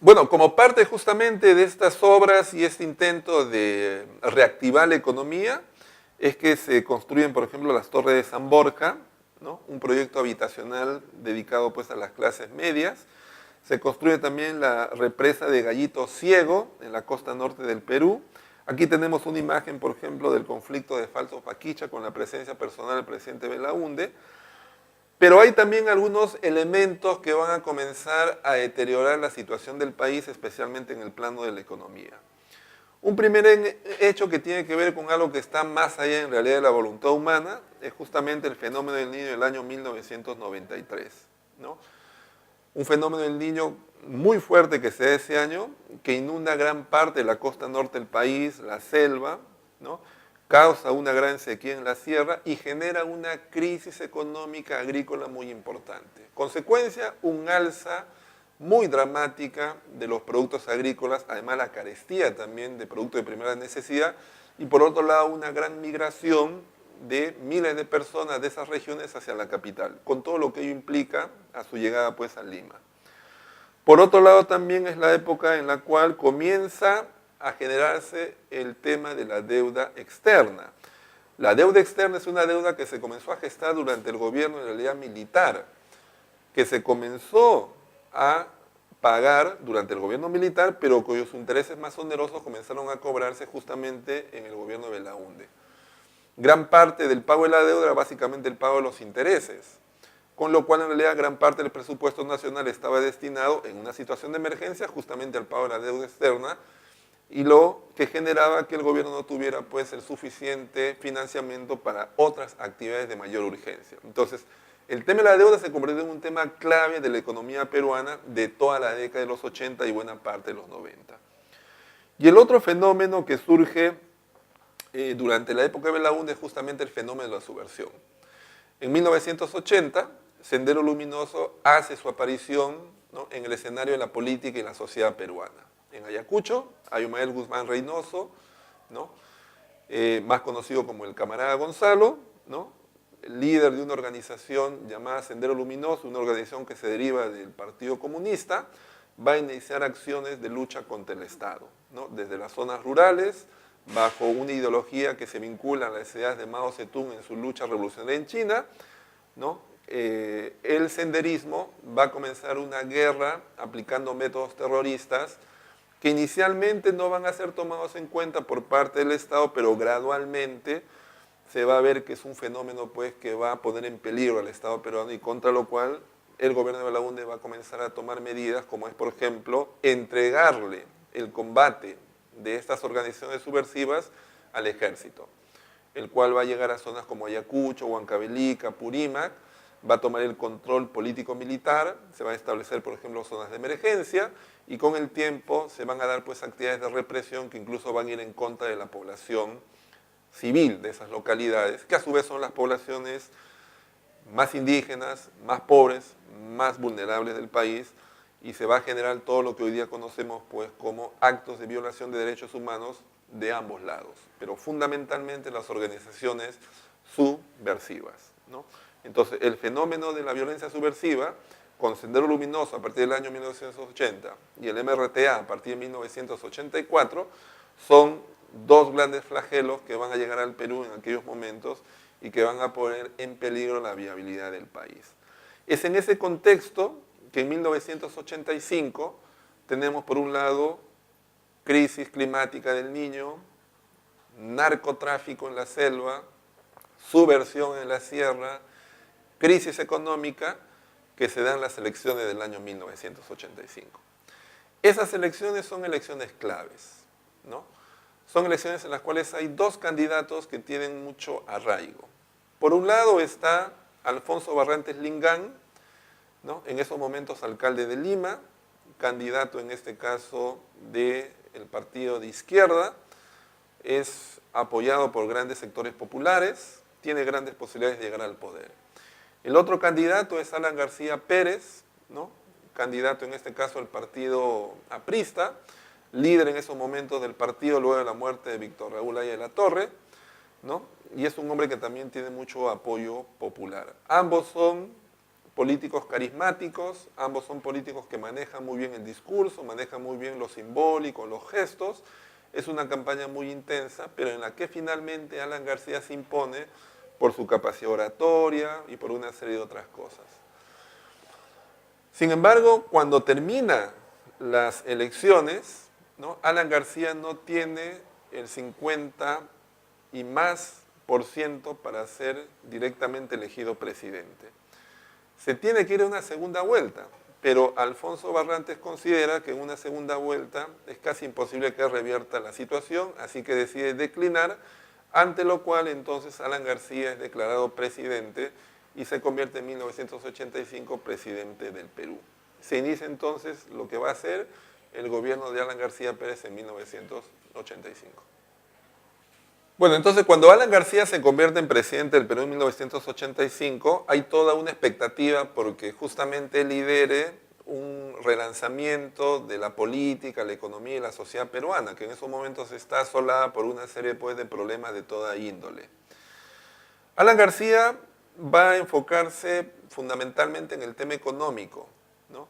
Bueno, como parte justamente de estas obras y este intento de reactivar la economía, es que se construyen, por ejemplo, las Torres de San Borja, ¿no? Un proyecto habitacional dedicado pues a las clases medias. Se construye también la represa de Gallito Ciego en la costa norte del Perú. Aquí tenemos una imagen, por ejemplo, del conflicto de Falso Paquicha con la presencia personal del presidente Belaúnde. Pero hay también algunos elementos que van a comenzar a deteriorar la situación del país, especialmente en el plano de la economía. Un primer hecho que tiene que ver con algo que está más allá en realidad de la voluntad humana es justamente el fenómeno del Niño del año 1993, ¿no? Un fenómeno del Niño muy fuerte que se da ese año, que inunda gran parte de la costa norte del país, la selva, ¿no? Causa una gran sequía en la sierra y genera una crisis económica agrícola muy importante. Consecuencia, un alza muy dramática de los productos agrícolas, además la carestía también de productos de primera necesidad, y por otro lado una gran migración de miles de personas de esas regiones hacia la capital, con todo lo que ello implica a su llegada pues a Lima. Por otro lado también es la época en la cual comienza a generarse el tema de la deuda externa. La deuda externa es una deuda que se comenzó a gestar durante el gobierno en realidad militar, que se comenzó a pagar durante el gobierno militar, pero cuyos intereses más onerosos comenzaron a cobrarse justamente en el gobierno de Belaúnde. Gran parte del pago de la deuda era básicamente el pago de los intereses, con lo cual en realidad gran parte del presupuesto nacional estaba destinado en una situación de emergencia justamente al pago de la deuda externa, y lo que generaba que el gobierno no tuviera pues el suficiente financiamiento para otras actividades de mayor urgencia. Entonces, el tema de la deuda se convirtió en un tema clave de la economía peruana de toda la década de los 80 y buena parte de los 90. Y el otro fenómeno que surge durante la época de Belaúnde es justamente el fenómeno de la subversión. En 1980, Sendero Luminoso hace su aparición, ¿no?, en el escenario de la política y la sociedad peruana. En Ayacucho, Ayumael Guzmán Reynoso, ¿no?, más conocido como el camarada Gonzalo, ¿no?, líder de una organización llamada Sendero Luminoso, una organización que se deriva del Partido Comunista, va a iniciar acciones de lucha contra el Estado, ¿no?, desde las zonas rurales, bajo una ideología que se vincula a las ideas de Mao Zedong en su lucha revolucionaria en China, ¿no? El senderismo va a comenzar una guerra aplicando métodos terroristas que inicialmente no van a ser tomados en cuenta por parte del Estado, pero gradualmente se va a ver que es un fenómeno pues, que va a poner en peligro al Estado peruano y contra lo cual el gobierno de Belaúnde va a comenzar a tomar medidas como es, por ejemplo, entregarle el combate de estas organizaciones subversivas al ejército, el cual va a llegar a zonas como Ayacucho, Huancavelica, Purímac, va a tomar el control político-militar, se van a establecer, por ejemplo, zonas de emergencia, y con el tiempo se van a dar pues, actividades de represión que incluso van a ir en contra de la población civil de esas localidades, que a su vez son las poblaciones más indígenas, más pobres, más vulnerables del país, y se va a generar todo lo que hoy día conocemos pues, como actos de violación de derechos humanos de ambos lados, pero fundamentalmente las organizaciones subversivas, ¿no? Entonces, el fenómeno de la violencia subversiva, con Sendero Luminoso a partir del año 1980 y el MRTA a partir de 1984, son dos grandes flagelos que van a llegar al Perú en aquellos momentos y que van a poner en peligro la viabilidad del país. Es en ese contexto que en 1985 tenemos por un lado crisis climática del Niño, narcotráfico en la selva, subversión en la sierra, crisis económica que se dan las elecciones del año 1985. Esas elecciones son elecciones claves, ¿no? Son elecciones en las cuales hay dos candidatos que tienen mucho arraigo. Por un lado está Alfonso Barrantes Lingán, ¿no?, en esos momentos alcalde de Lima, candidato en este caso del partido de izquierda, es apoyado por grandes sectores populares, tiene grandes posibilidades de llegar al poder. El otro candidato es Alan García Pérez, ¿no?, candidato en este caso al partido aprista, líder en esos momentos del partido luego de la muerte de Víctor Raúl Haya de la Torre, ¿no?, y es un hombre que también tiene mucho apoyo popular. Ambos son políticos carismáticos, ambos son políticos que manejan muy bien el discurso, manejan muy bien lo simbólico, los gestos. Es una campaña muy intensa, pero en la que finalmente Alan García se impone por su capacidad oratoria y por una serie de otras cosas. Sin embargo, cuando termina las elecciones, ¿no?, Alan García no tiene el 50 y más por ciento para ser directamente elegido presidente. Se tiene que ir a una segunda vuelta, pero Alfonso Barrantes considera que en una segunda vuelta es casi imposible que revierta la situación, así que decide declinar, ante lo cual entonces Alan García es declarado presidente y se convierte en 1985 presidente del Perú. Se inicia entonces lo que va a ser el gobierno de Alan García Pérez en 1985. Bueno, entonces cuando Alan García se convierte en presidente del Perú en 1985, hay toda una expectativa porque justamente él lidere un relanzamiento de la política, la economía y la sociedad peruana, que en esos momentos está asolada por una serie pues, de problemas de toda índole. Alan García va a enfocarse fundamentalmente en el tema económico, ¿no?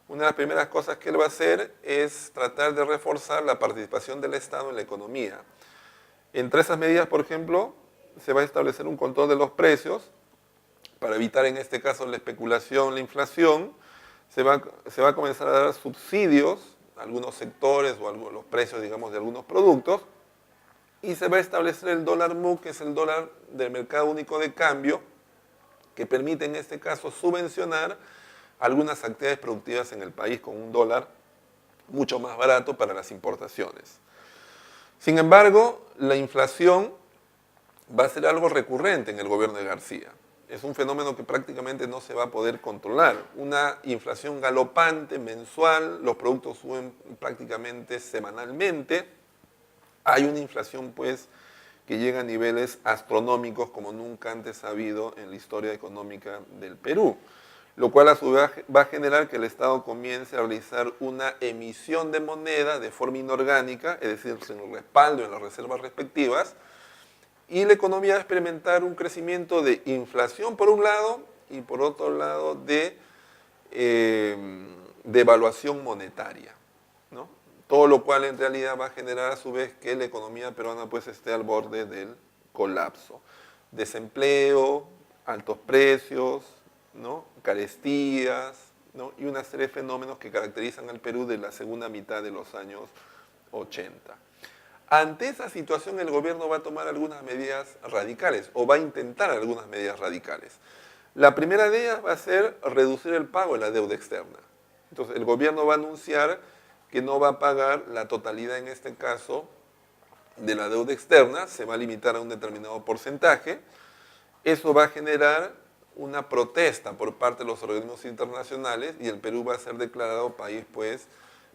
Una de las primeras cosas que él va a hacer es tratar de reforzar la participación del Estado en la economía. Entre esas medidas, por ejemplo, se va a establecer un control de los precios para evitar en este caso la especulación, la inflación. Se va a comenzar a dar subsidios a algunos sectores o a los precios, digamos, de algunos productos. Y se va a establecer el dólar MUC, que es el dólar del mercado único de cambio, que permite en este caso subvencionar algunas actividades productivas en el país con un dólar mucho más barato para las importaciones. Sin embargo, la inflación va a ser algo recurrente en el gobierno de García. Es un fenómeno que prácticamente no se va a poder controlar. Una inflación galopante, mensual, los productos suben prácticamente semanalmente. Hay una inflación, pues, que llega a niveles astronómicos como nunca antes ha habido en la historia económica del Perú, lo cual a su vez va a generar que el Estado comience a realizar una emisión de moneda de forma inorgánica, es decir, sin el respaldo en las reservas respectivas, y la economía va a experimentar un crecimiento de inflación por un lado y por otro lado de devaluación monetaria, ¿no? Todo lo cual en realidad va a generar a su vez que la economía peruana pues esté al borde del colapso. Desempleo, altos precios, ¿no?, carestías, ¿no?, y una serie de fenómenos que caracterizan al Perú de la segunda mitad de los años 80. Ante esa situación el gobierno va a tomar algunas medidas radicales o va a intentar algunas medidas radicales. La primera de ellas va a ser reducir el pago de la deuda externa. Entonces el gobierno va a anunciar que no va a pagar la totalidad en este caso de la deuda externa, se va a limitar a un determinado porcentaje. Eso va a generar una protesta por parte de los organismos internacionales y el Perú va a ser declarado país pues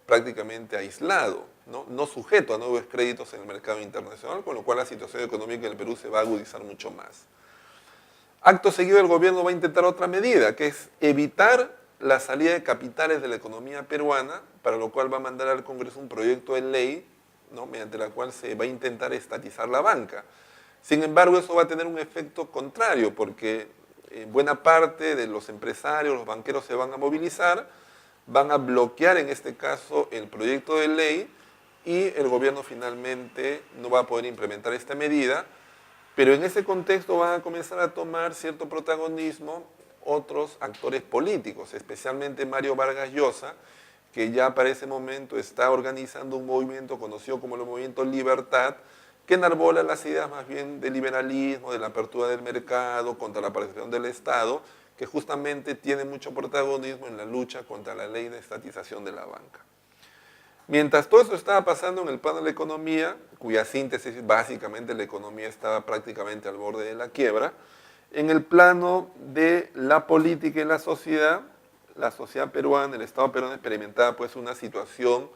prácticamente aislado, no sujeto a nuevos créditos en el mercado internacional, con lo cual la situación económica del Perú se va a agudizar mucho más. Acto seguido el gobierno va a intentar otra medida, que es evitar la salida de capitales de la economía peruana, para lo cual va a mandar al Congreso un proyecto de ley, ¿no?, mediante la cual se va a intentar estatizar la banca. Sin embargo, eso va a tener un efecto contrario, porque buena parte de los empresarios, los banqueros se van a movilizar, van a bloquear en este caso el proyecto de ley y el gobierno finalmente no va a poder implementar esta medida, pero en ese contexto van a comenzar a tomar cierto protagonismo otros actores políticos, especialmente Mario Vargas Llosa, que ya para ese momento está organizando un movimiento conocido como el Movimiento Libertad, que enarbola las ideas más bien del liberalismo, de la apertura del mercado, contra la participación del Estado, que justamente tiene mucho protagonismo en la lucha contra la ley de estatización de la banca. Mientras todo eso estaba pasando en el plano de la economía, cuya síntesis básicamente la economía estaba prácticamente al borde de la quiebra, en el plano de la política y la sociedad peruana, el Estado peruano experimentaba pues una situación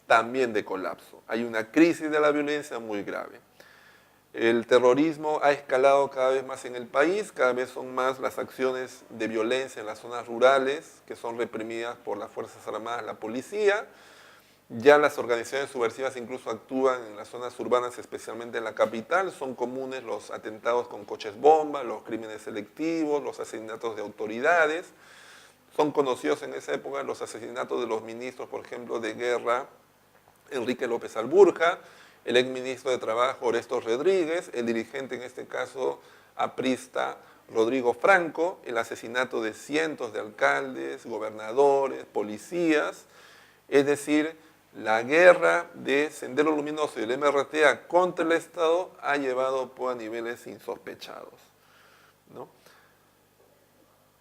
también de colapso. Hay una crisis de la violencia muy grave. El terrorismo ha escalado cada vez más en el país, cada vez son más las acciones de violencia en las zonas rurales que son reprimidas por las Fuerzas Armadas, la policía. Ya las organizaciones subversivas incluso actúan en las zonas urbanas, especialmente en la capital. Son comunes los atentados con coches bomba, los crímenes selectivos, los asesinatos de autoridades. son conocidos en esa época los asesinatos de los ministros, por ejemplo, de guerra, Enrique López Alburja, el exministro de Trabajo, Orestes Rodríguez, el dirigente, en este caso, aprista, Rodrigo Franco, el asesinato de cientos de alcaldes, gobernadores, policías, es decir, la guerra de Sendero Luminoso y el MRTA contra el Estado ha llevado pues, a niveles insospechados, ¿no?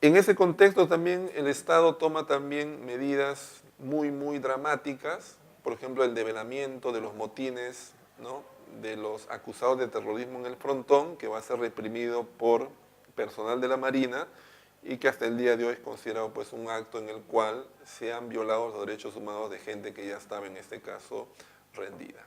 En ese contexto también el Estado toma también medidas muy dramáticas, por ejemplo el develamiento de los motines, ¿no?, de los acusados de terrorismo en el frontón, que va a ser reprimido por personal de la Marina y que hasta el día de hoy es considerado pues, un acto en el cual se han violado los derechos humanos de gente que ya estaba en este caso rendida.